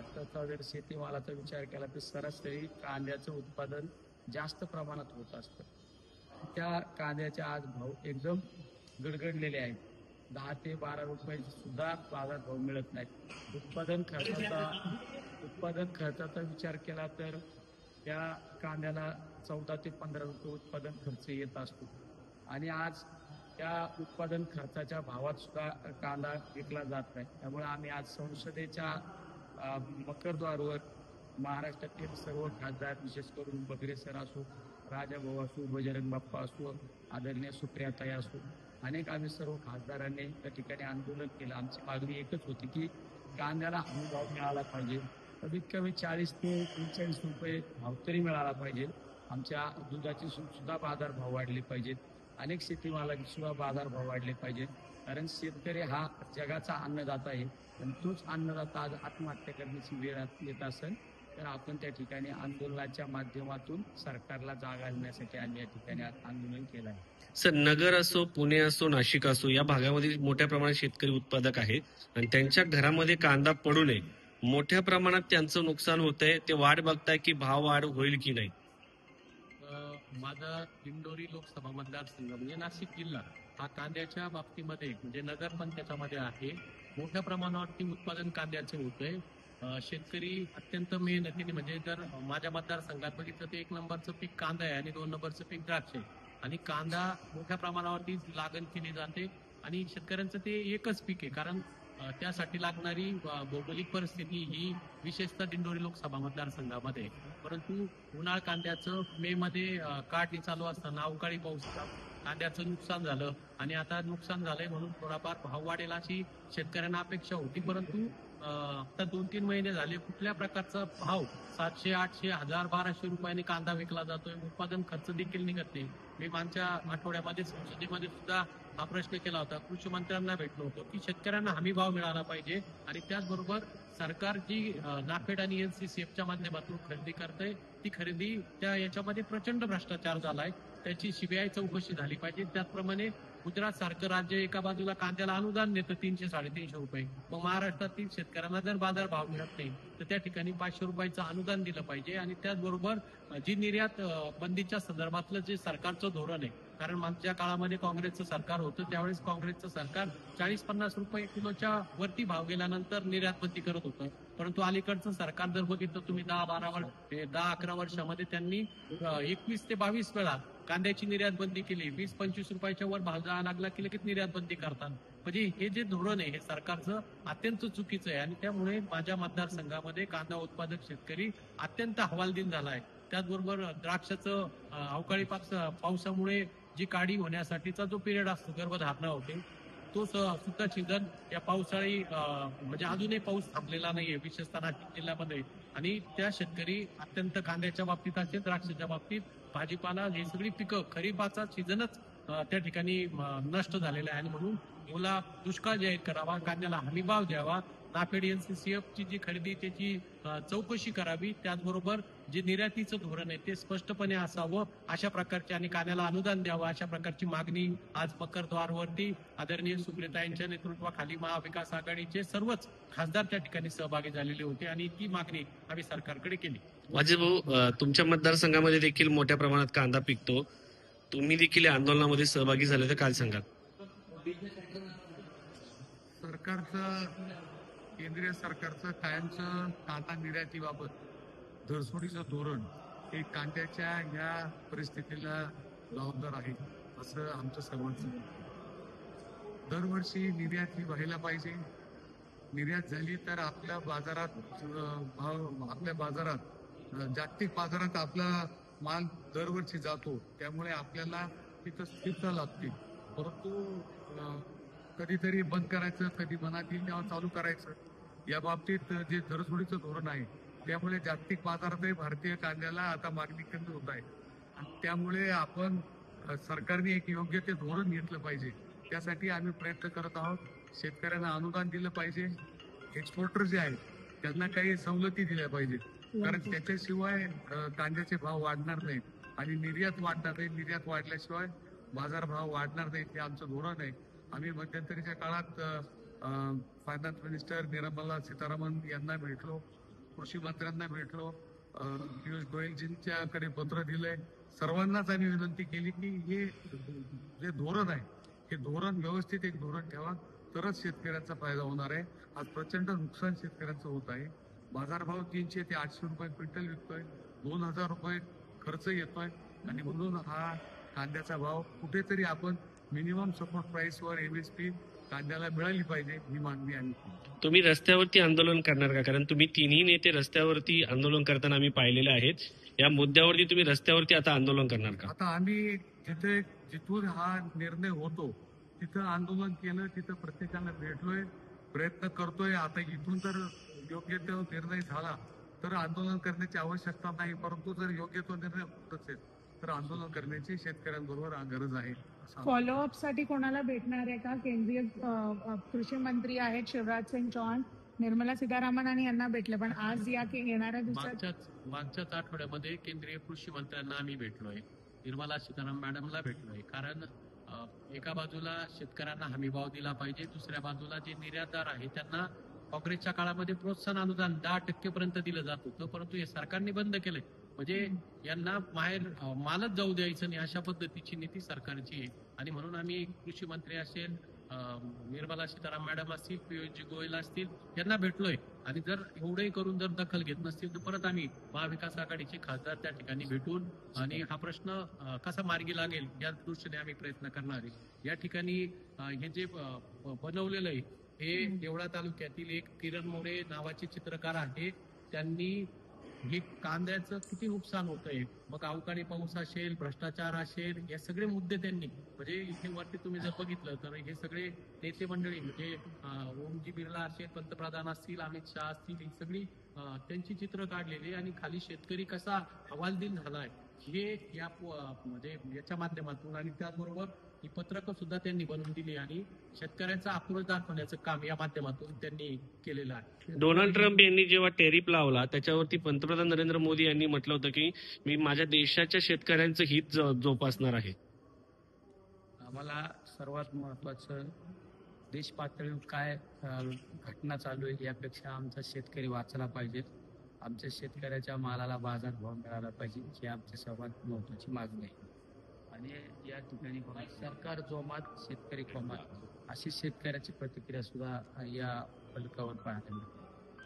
महाराष्ट्राचा जर शेतीमालाचा विचार केला तर सरासरी कांद्याचं उत्पादन जास्त प्रमाणात होत असतं. त्या कांद्याचे आज भाव एकदम गडगडलेले आहेत. 10 ते 12 रुपये सुद्धा बाजारभाव मिळत नाहीत. उत्पादन खर्चाचा विचार केला तर त्या कांद्याला 14 ते 15 रुपये उत्पादन खर्च येत असतो आणि आज त्या उत्पादन खर्चाच्या भावात सुद्धा कांदा विकला जात नाही. त्यामुळे आम्ही आज संसदेच्या मकरद्वारवर महाराष्ट्रातील सर्व खासदार, विशेष करून बगरे सर असो, राजाभाऊ असो, बजरंग बाप्पा असो, आदरणीय सुप्रियाताई असो, अनेक आम्ही सर्व खासदारांनी त्या ठिकाणी आंदोलन केलं. आमची मागणी एकच होती की कांद्याला हमी भाव मिळाला पाहिजे. कमीत कमी 40 ते 43 रुपये भाव तरी मिळाला पाहिजे. आमच्या दुधाचे सुद्धा बाजारभाव वाढले पाहिजेत. अनेक शेतीमालाचे सुद्धा बाजारभाव वाढले पाहिजेत. कारण शेतकरी हा जगाचा अन्नदाता आहे आणि तोच अन्नदाता आज आत्महत्या करण्याची वेळ येत असेल तर आपण त्या ठिकाणी आंदोलनाच्या माध्यमातून सरकारला जागा आणण्यासाठी आम्ही या ठिकाणी आंदोलन केलं आहे. सर, नगर असो, पुणे असो, नाशिक असो, या भागामध्ये मोठ्या प्रमाणात शेतकरी उत्पादक आहे आणि त्यांच्या घरामध्ये कांदा पडू नये, मोठ्या प्रमाणात त्यांचं नुकसान होतंय. ते वाट बघताय की भाव वाढ होईल की नाही. माझा दिंडोरी लोकसभा मतदारसंघ म्हणजे नाशिक जिल्हा हा कांद्याच्या बाबतीमध्ये म्हणजे नगर पण त्याच्यामध्ये आहे. मोठ्या प्रमाणावरती उत्पादन कांद्याचे होतंय. शेतकरी अत्यंत मेहनतीने म्हणजे जर माझ्या मतदारसंघात बघितलं तर 1 नंबरचं पीक कांदा आहे आणि 2 नंबरचं पीक द्राक्ष आहे आणि कांदा मोठ्या प्रमाणावरती लागण केली जाते आणि शेतकऱ्यांचं ते एकच पीक आहे. कारण त्यासाठी लागणारी भौगोलिक परिस्थिती ही विशेषतः दिंडोरी लोकसभा मतदारसंघामध्ये. परंतु उन्हाळ कांद्याचं मे मध्ये काढणी चालू असताना अवकाळी पाऊस कांद्याचं नुकसान झालं आणि आता नुकसान झालंय म्हणून थोडाफार भाव वाढेल अशी शेतकऱ्यांना अपेक्षा होती. परंतु आता 2-3 महिने झाले कुठल्या प्रकारचा भाव 700, 800, 1000, 1200 रुपयांनी कांदा विकला जातोय. उत्पादन खर्च देखील निघत नाही. मी मागच्या आठवड्यामध्ये संसदेमध्ये सुद्धा हा प्रश्न केला होता. कृषी मंत्र्यांना भेटलो होतो की शेतकऱ्यांना हमी भाव मिळाला पाहिजे आणि त्याचबरोबर सरकार जी नाफेड आणि NCCFच्या माध्यमातून खरेदी करते ती खरेदी याच्यामध्ये प्रचंड भ्रष्टाचार झालाय. त्याची CBI चौकशी झाली पाहिजे. त्याचप्रमाणे गुजरात सारखं राज्य एका बाजूला कांद्याला अनुदान देतं 300-350 रुपये. मग महाराष्ट्रातील शेतकऱ्यांना जर बाजार भाव मिळत नाही तर त्या ठिकाणी 500 रुपयाचं अनुदान दिलं पाहिजे. आणि त्याचबरोबर जी निर्यात बंदीच्या संदर्भातलं जे सरकारचं धोरण आहे, कारण मागच्या काळामध्ये काँग्रेसचं सरकार होतं त्यावेळेस काँग्रेसचं सरकार 40-50 रुपये किलोच्या वरती भाव गेल्यानंतर निर्यात बंदी करत होतं. परंतु अलीकडचं सरकार जर बघितलं तुम्ही 10-11 वर्षामध्ये त्यांनी 21 ते 22 वेळा कांद्याची निर्यात बंदी केली. 20-25 रुपयाच्या वर भाव जायला लागला की लगेच निर्यात बंदी करतात. म्हणजे हे जे धोरण आहे हे सरकारचं अत्यंत चुकीचं आहे आणि त्यामुळे माझ्या मतदारसंघामध्ये कांदा उत्पादक शेतकरी अत्यंत हवालदिल झाला आहे. त्याचबरोबर द्राक्षाचं अवकाळी पावसामुळे जी काढी होण्यासाठीचा जो पिरियड असतो, गर्भधारणा होते, तो सुद्धा सीझन या पावसाळी म्हणजे अजूनही पाऊस थांबलेला नाहीये विशेषतः नाशिक जिल्ह्यामध्ये. आणि त्या शेतकरी अत्यंत कांद्याच्या बाबतीत असेल, द्राक्षाच्या बाबतीत, भाजीपाला ही सगळी पिकं खरीपाचा सीझनच त्या ठिकाणी नष्ट झालेला आहे आणि म्हणून ओला दुष्काळ जाहीर करावा, कांद्याला हमी भाव द्यावा, नाफेड NCCFची जी खरेदी त्याची चौकशी करावी, त्याचबरोबर जे निर्यातीचं धोरण आहे ते स्पष्टपणे असावं अशा प्रकारचे आणि कांद्याला अनुदान द्यावं अशा प्रकारची मागणी आज मकरद्वारवरती आदरणीय सुप्रियाताईंच्या नेतृत्वाखाली महाविकास आघाडीचे सर्वच खासदार त्या ठिकाणी सहभागी झालेले होते आणि ती मागणी आम्ही सरकारकडे केली. वाजे भाऊ, तुमच्या मतदारसंघामध्ये देखील मोठ्या प्रमाणात कांदा पिकतो. तुम्ही देखील या आंदोलनामध्ये सहभागी झाले तर काय सांगाल. केंद्रीय सरकारचं कायमचं कांदा निर्यातीबाबत धरसोडीचं धोरण हे कांद्याच्या या परिस्थितीला जबाबदार आहे असं आमचं सर्वांचं. दरवर्षी निर्यात ही व्हायला पाहिजे. निर्यात झाली तर आपल्या बाजारात जागतिक बाजारात आपला माल दरवर्षी जातो. त्यामुळे आपल्याला तिथं स्थिरता लागते. परंतु कधीतरी बंद करायचं, कधी मनात येईल तेव्हा चालू करायचं, या बाबतीत जे धरसोडीचं धोरण आहे त्यामुळे जागतिक बाजारातही भारतीय कांद्याला आता मागणी कमी होत आहे. आणि त्यामुळे आपण सरकारने एक योग्य ते धोरण घेतलं पाहिजे. त्यासाठी आम्ही प्रयत्न करत आहोत. शेतकऱ्यांना अनुदान दिलं पाहिजे. एक्सपोर्टर जे आहेत त्यांना काही सवलती दिल्या पाहिजे, कारण त्याच्याशिवाय कांद्याचे भाव वाढणार नाहीत आणि निर्यात वाढणार नाही. निर्यात वाढल्याशिवाय बाजारभाव वाढणार नाहीत. हे आमचं धोरण आहे. आम्ही मध्यंतरीच्या काळात फायनान्स मिनिस्टर निर्मला सीतारामन यांना भेटलो कृषी मंत्र्यांना भेटलो, पियुष गोयलजींच्याकडे पत्र दिलंय. सर्वांनाच आम्ही विनंती केली की हे जे धोरण आहे हे धोरण व्यवस्थित एक धोरण ठेवा, तरच शेतकऱ्यांचा फायदा होणार आहे. आज प्रचंड नुकसान शेतकऱ्यांचं होत आहे. बाजारभाव 300 ते 800 रुपये क्विंटल विकतोय, 2000 रुपये खर्च येतोय आणि म्हणून हा कांद्याचा भाव कुठेतरी आपण मिनिमम सपोर्ट प्राइसवर MSP कांद्याला मिळाली पाहिजे ही मागणी आम्ही केली. तुम्ही रस्त्यावरती आंदोलन करणार का? कारण तुम्ही तिन्ही नेते रस्त्यावरती आंदोलन करताना आम्ही पाहिलेले आहेत. या मुद्द्यावरती तुम्ही रस्त्यावरती आता आंदोलन करणार का? आता आम्ही जिथून हा निर्णय होतो तिथं आंदोलन केलं, तिथं प्रत्येकाला भेटलोय, प्रयत्न करतोय. आता इथून जर योग्य तो निर्णय झाला तर आंदोलन करण्याची आवश्यकता नाही, परंतु जर योग्य तो निर्णय होत असेल तर आंदोलन करण्याची शेतकऱ्यांबरोबर गरज आहे. फॉलोअप साठी कोणाला भेटणार आहे का? केंद्रीय कृषी मंत्री आहेत शिवराज सिंग चौहान, निर्मला सीतारामन आणि यांना भेटले, पण आज या येणाऱ्या दिवसात मागच्याच आठवड्यामध्ये केंद्रीय कृषी मंत्र्यांना आम्ही भेटलोय, निर्मला सीतारामन मॅडमला भेटलोय. कारण एका बाजूला शेतकऱ्यांना हमीभाव दिला पाहिजे, दुसऱ्या बाजूला जे निर्यातदार आहे त्यांना काँग्रेसच्या काळामध्ये प्रोत्साहन अनुदान 10% पर्यंत दिलं जात होतं, परंतु हे सरकारने बंद केलंय. म्हणजे यांना बाहेर मालच जाऊ द्यायचं नाही अशा पद्धतीची नीती सरकारची आहे. आणि म्हणून आम्ही कृषी मंत्री असेल, निर्मला सीतारामन मॅडम असतील, पियुषजी गोयल असतील यांना भेटलोय. आणि जर एवढंही करून जर दखल घेत नसतील तर परत आम्ही महाविकास आघाडीचे खासदार त्या ठिकाणी भेटून आणि हा प्रश्न कसा मार्गी लागेल या दृष्टीने आम्ही प्रयत्न करणार आहे. या ठिकाणी हे जे बनवलेलं आहे हे देवळा तालुक्यातील एक किरण मोरे नावाचे चित्रकार आहे. त्यांनी हे कांद्याचं किती नुकसान होतंय, मग अवकाळी पाऊस असेल, भ्रष्टाचार असेल, या सगळे मुद्दे त्यांनी म्हणजे इथे वरती तुम्ही जर बघितलं तर हे सगळे नेते मंडळी म्हणजे ओमजी बिर्ला असेल, पंतप्रधान असतील, अमित शहा असतील, ही सगळी त्यांची चित्र काढलेली आणि खाली शेतकरी कसा हवालदिल झालाय हे या म्हणजे याच्या माध्यमातून आणि त्याचबरोबर ही पत्रकं सुद्धा त्यांनी बनवून दिली आणि शेतकऱ्यांचा आक्रोश दाखवण्याचं काम या माध्यमातून त्यांनी केलेलं आहे. डोनाल्ड ट्रम्प यांनी जेव्हा टेरिफ लावला त्याच्यावरती पंतप्रधान नरेंद्र मोदी यांनी म्हटलं होतं की मी माझ्या देशाच्या शेतकऱ्यांचं हित जोपासणार आहे. आम्हाला सर्वात महत्वाचं देश पातळीवर काय घटना चालू आहे यापेक्षा आमचा शेतकरी वाचला पाहिजे, आमच्या शेतकऱ्याच्या मालाला बाजारभाव मिळाला पाहिजे ही आमची सर्वात महत्वाची मागणी आहे. आणि या ठिकाणी सरकार जोमात शेतकरी कोमात अशी शेतकऱ्याची प्रतिक्रिया सुद्धा या फलकावर पाहायला मिळते.